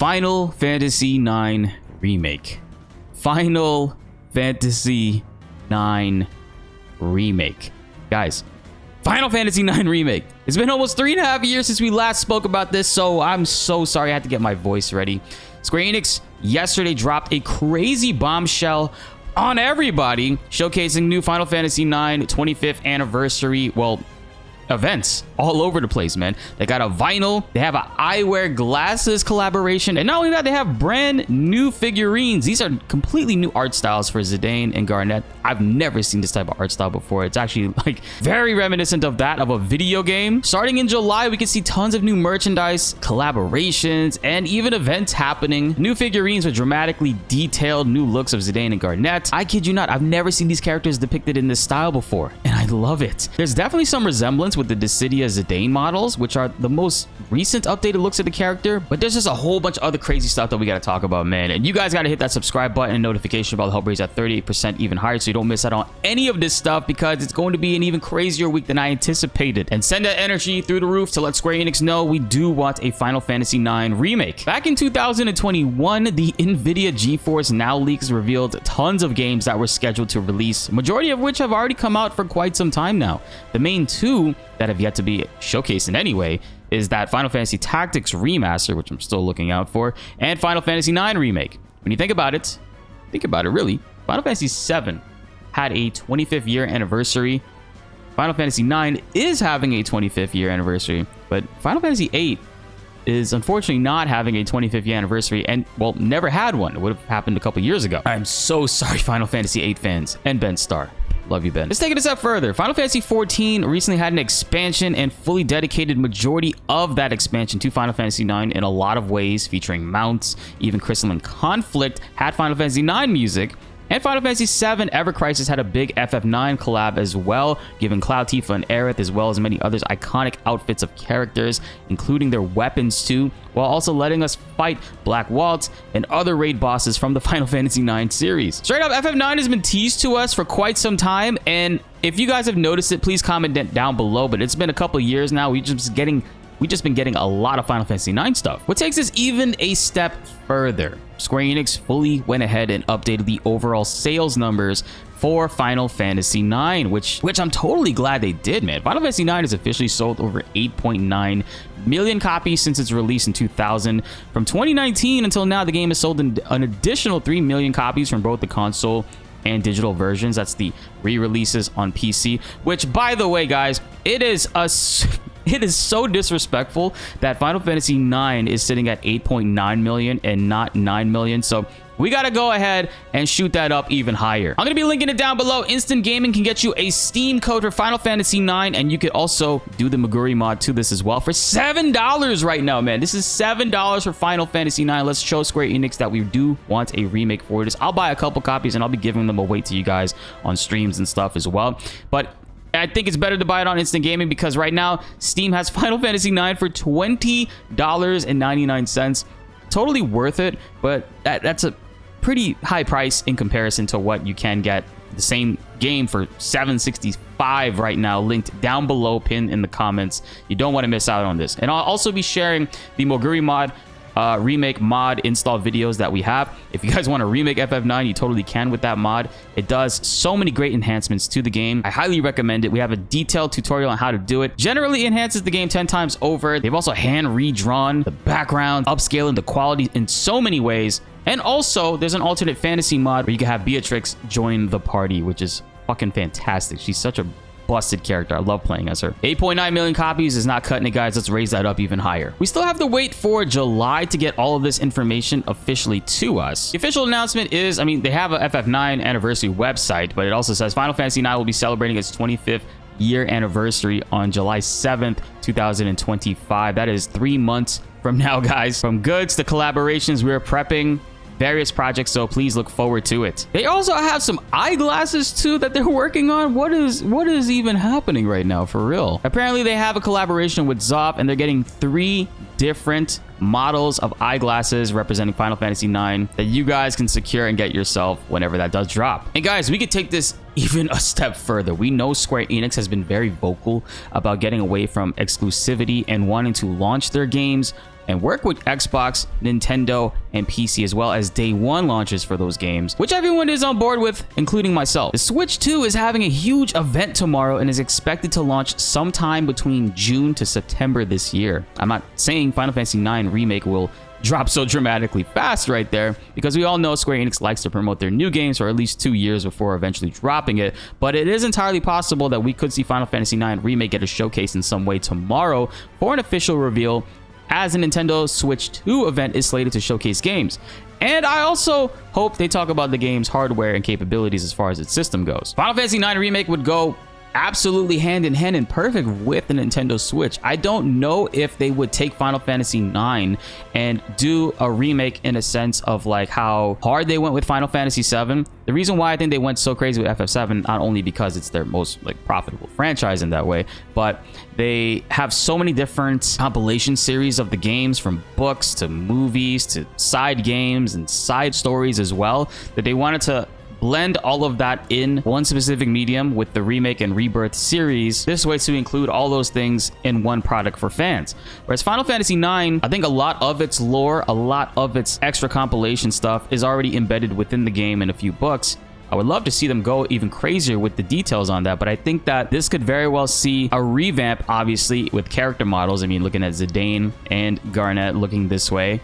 Final Fantasy IX Remake. Final Fantasy IX Remake. Guys, Final Fantasy IX Remake. It's been almost 3.5 years since we last spoke about this, so I'm so sorry. I had to get my voice ready. Square Enix yesterday dropped a crazy bombshell on everybody, showcasing new Final Fantasy IX 25th anniversary, well, events all over the place, man. They got a vinyl, they have an eyewear glasses collaboration, and not only that, they have brand new figurines. These are completely new art styles for Zidane and Garnet. I've never seen this type of art style before. It's actually like very reminiscent of that of a video game. Starting in July, we can see tons of new merchandise, collaborations, and even events happening. New figurines with dramatically detailed new looks of Zidane and Garnet. I kid you not, I've never seen these characters depicted in this style before, and I love it. There's definitely some resemblance with the Dissidia Zidane models, which are the most recent updated looks of the character, but there's just a whole bunch of other crazy stuff that we got to talk about, man. And you guys got to hit that subscribe button and notification bell to help raise that 38% even higher, so you don't miss out on any of this stuff, because it's going to be an even crazier week than I anticipated. And send that energy through the roof to let Square Enix know we do want a Final Fantasy IX remake. Back in 2021, the NVIDIA GeForce Now leaks revealed tons of games that were scheduled to release, majority of which have already come out for quite some time now. The main two that have yet to be showcased in any way is that Final Fantasy Tactics Remaster, which I'm still looking out for, and Final Fantasy IX Remake. When you think about it really, Final Fantasy VII had a 25th year anniversary. Final Fantasy IX is having a 25th year anniversary, but Final Fantasy VIII is unfortunately not having a 25th year anniversary, and, well, never had one. It would have happened a couple years ago. I'm so sorry, Final Fantasy VIII fans, and Ben Starr. Love you, Ben. Let's take it a step further. Final Fantasy XIV recently had an expansion and fully dedicated majority of that expansion to Final Fantasy IX in a lot of ways, featuring mounts. Even Crystalline Conflict had Final Fantasy IX music. And Final Fantasy VII Ever Crisis had a big FF9 collab as well, giving Cloud, Tifa, and Aerith, as well as many others, iconic outfits of characters, including their weapons too, while also letting us fight Black Waltz and other raid bosses from the Final Fantasy IX series. Straight up, FF9 has been teased to us for quite some time, and if you guys have noticed it, please comment down below, but it's been a couple years now. We've just been getting a lot of Final Fantasy IX stuff. What takes us even a step further, Square Enix fully went ahead and updated the overall sales numbers for Final Fantasy IX, which I'm totally glad they did, man. Final Fantasy IX has officially sold over 8.9 million copies since its release in 2000. From 2019 until now, the game has sold an additional 3 million copies from both the console and digital versions. That's the re-releases on PC, which, by the way, guys, it is so disrespectful that Final Fantasy IX is sitting at 8.9 million and not 9 million. So we got to go ahead and shoot that up even higher. I'm going to be linking it down below. Instant Gaming can get you a Steam code for Final Fantasy IX, and you could also do the Maguri mod to this as well for $7 right now, man. This is $7 for Final Fantasy IX. Let's show Square Enix that we do want a remake for this. I'll buy a couple copies and I'll be giving them away to you guys on streams and stuff as well. But I think it's better to buy it on Instant Gaming, because right now Steam has Final Fantasy IX for $20.99. Totally worth it, but that's a pretty high price in comparison to what you can get the same game for $7.65 right now. Linked down below, pinned in the comments. You don't want to miss out on this. And I'll also be sharing the Moguri mod remake mod install videos that we have. If you guys want to remake FF9, you totally can with that mod. It does so many great enhancements to the game. I highly recommend it. We have a detailed tutorial on how to do it. Generally enhances the game 10 times over. They've also hand redrawn the background, upscaling the quality in so many ways. And also, there's an alternate fantasy mod where you can have Beatrix join the party, which is fucking fantastic. She's such a busted character. I love playing as her. 8.9 million copies is not cutting it, guys. Let's raise that up even higher. We still have to wait for July to get all of this information officially to us. The official announcement is, I mean, they have a FF9 anniversary website, but it also says Final Fantasy IX will be celebrating its 25th year anniversary on July 7th, 2025. That is 3 months from now, guys. From goods to collaborations, we're prepping various projects, so please look forward to it. They also have some eyeglasses too that they're working on. What is even happening right now, for real? Apparently they have a collaboration with Zoff, and they're getting 3 different models of eyeglasses representing Final Fantasy IX that you guys can secure and get yourself whenever that does drop. And guys, we could take this even a step further. We know Square Enix has been very vocal about getting away from exclusivity and wanting to launch their games and work with Xbox, Nintendo, and PC as well as day one launches for those games, which everyone is on board with, including myself. The Switch 2 is having a huge event tomorrow and is expected to launch sometime between June to September this year. I'm not saying Final Fantasy IX Remake will drop so dramatically fast right there, because we all know Square Enix likes to promote their new games for at least 2 years before eventually dropping it, but it is entirely possible that we could see Final Fantasy IX Remake get a showcase in some way tomorrow for an official reveal, as a Nintendo Switch 2 event is slated to showcase games. And I also hope they talk about the game's hardware and capabilities as far as its system goes. Final Fantasy IX Remake would go absolutely hand in hand and perfect with the Nintendo Switch. I don't know if they would take Final Fantasy IX and do a remake in a sense of like how hard they went with Final Fantasy VII. The reason why I think they went so crazy with FF7, not only because it's their most like profitable franchise in that way, but they have so many different compilation series of the games, from books to movies to side games and side stories as well, that they wanted to blend all of that in one specific medium with the Remake and Rebirth series, this way to include all those things in one product for fans. Whereas Final Fantasy IX, I think a lot of its lore, a lot of its extra compilation stuff is already embedded within the game in a few books. I would love to see them go even crazier with the details on that, but I think that this could very well see a revamp, obviously, with character models. I mean, looking at Zidane and Garnet looking this way.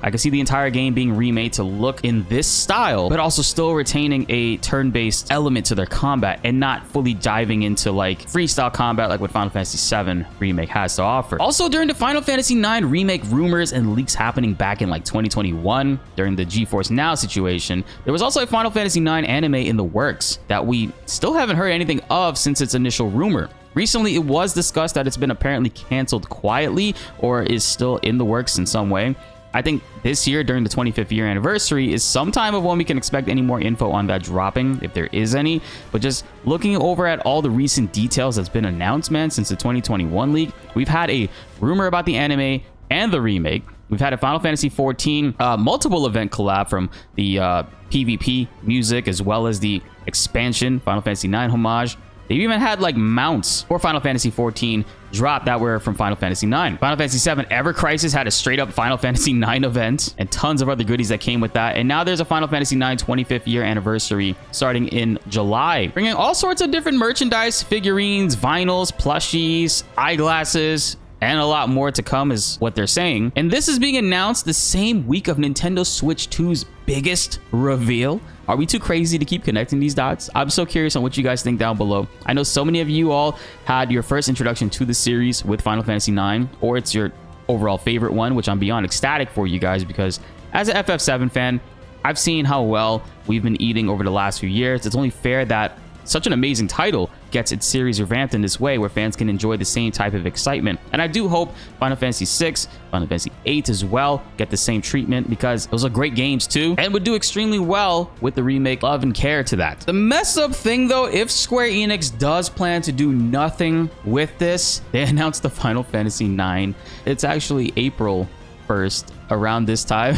I can see the entire game being remade to look in this style, but also still retaining a turn-based element to their combat and not fully diving into like freestyle combat like what Final Fantasy VII Remake has to offer. Also, during the Final Fantasy IX Remake rumors and leaks happening back in like 2021 during the GeForce Now situation, there was also a Final Fantasy IX anime in the works that we still haven't heard anything of since its initial rumor. Recently, it was discussed that it's been apparently canceled quietly or is still in the works in some way. I think this year, during the 25th year anniversary, is some time of when we can expect any more info on that dropping, if there is any. But just looking over at all the recent details that's been announced, man, since the 2021 leak, we've had a rumor about the anime and the remake. We've had a Final Fantasy XIV multiple event collab from the PvP music, as well as the expansion Final Fantasy IX homage. They've even had like mounts for Final Fantasy XIV drop that were from Final Fantasy IX. Final Fantasy VII Ever Crisis had a straight up Final Fantasy IX event and tons of other goodies that came with that. And now there's a Final Fantasy IX 25th year anniversary starting in July, bringing all sorts of different merchandise, figurines, vinyls, plushies, eyeglasses, and a lot more to come is what they're saying. And this is being announced the same week of Nintendo Switch 2's biggest reveal. Are we too crazy to keep connecting these dots? I'm so curious on what you guys think down below. I know so many of you all had your first introduction to the series with Final Fantasy IX, or it's your overall favorite one, which I'm beyond ecstatic for you guys, because as an FF7 fan, I've seen how well we've been eating over the last few years. It's only fair that such an amazing title gets its series revamped in this way, where fans can enjoy the same type of excitement. And I do hope Final Fantasy VI, Final Fantasy VIII as well get the same treatment, because those are great games too, and would do extremely well with the remake. Love and care to that. The mess up thing though, if Square Enix does plan to do nothing with this, they announced the Final Fantasy IX. It's actually April 1st around this time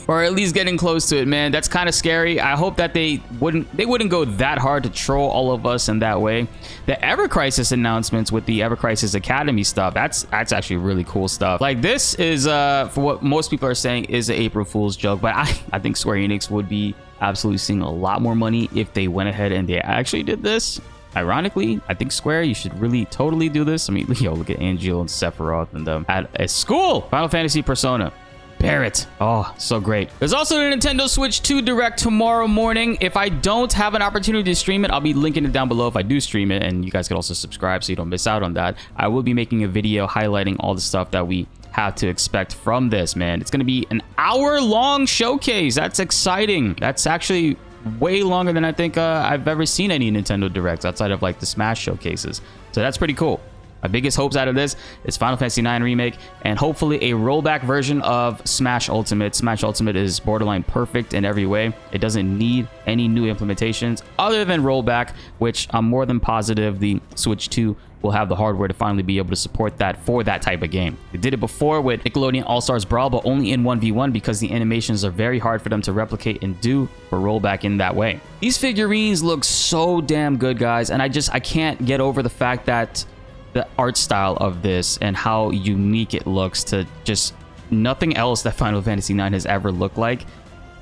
or at least getting close to it, man. That's kind of scary. I hope that they wouldn't go that hard to troll all of us in that way. The Ever Crisis announcements with the Ever Crisis Academy stuff, that's actually really cool stuff. Like, this is for what most people are saying is an April Fool's joke, but I think Square Enix would be absolutely seeing a lot more money if they went ahead and they actually did this. Ironically, I think Square, you should really totally do this. I mean, yo, look at Angel and Sephiroth and them at a school. Final Fantasy Persona. Barrett. Oh, so great. There's also a Nintendo Switch 2 Direct tomorrow morning. If I don't have an opportunity to stream it, I'll be linking it down below if I do stream it. And you guys can also subscribe so you don't miss out on that. I will be making a video highlighting all the stuff that we have to expect from this, man. It's going to be an hour-long showcase. That's exciting. That's actually way longer than I think I've ever seen any Nintendo Directs outside of like the Smash showcases. So that's pretty cool. My biggest hopes out of this is Final Fantasy IX Remake and hopefully a rollback version of Smash Ultimate. Smash Ultimate is borderline perfect in every way. It doesn't need any new implementations other than rollback, which I'm more than positive the Switch 2 will have the hardware to finally be able to support that for that type of game. They did it before with Nickelodeon All-Stars Brawl, but only in 1v1 because the animations are very hard for them to replicate and do for rollback in that way. These figurines look so damn good, guys, and I can't get over the fact that the art style of this and how unique it looks to just nothing else that Final Fantasy IX has ever looked like.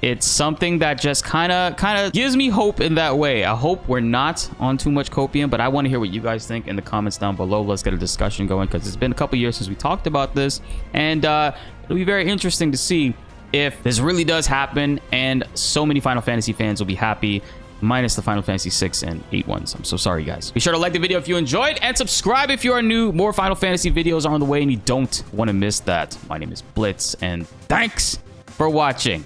It's something that just kind of gives me hope in that way. I hope we're not on too much copium, but I want to hear what you guys think in the comments down below. Let's get a discussion going, because it's been a couple years since we talked about this, and it'll be very interesting to see if this really does happen, and so many Final Fantasy fans will be happy, minus the Final Fantasy 6 and 8 ones. I'm so sorry, guys. Be sure to like the video if you enjoyed, and subscribe if you are new. More Final Fantasy videos are on the way, and you don't want to miss that. My name is BltzZ, and thanks for watching.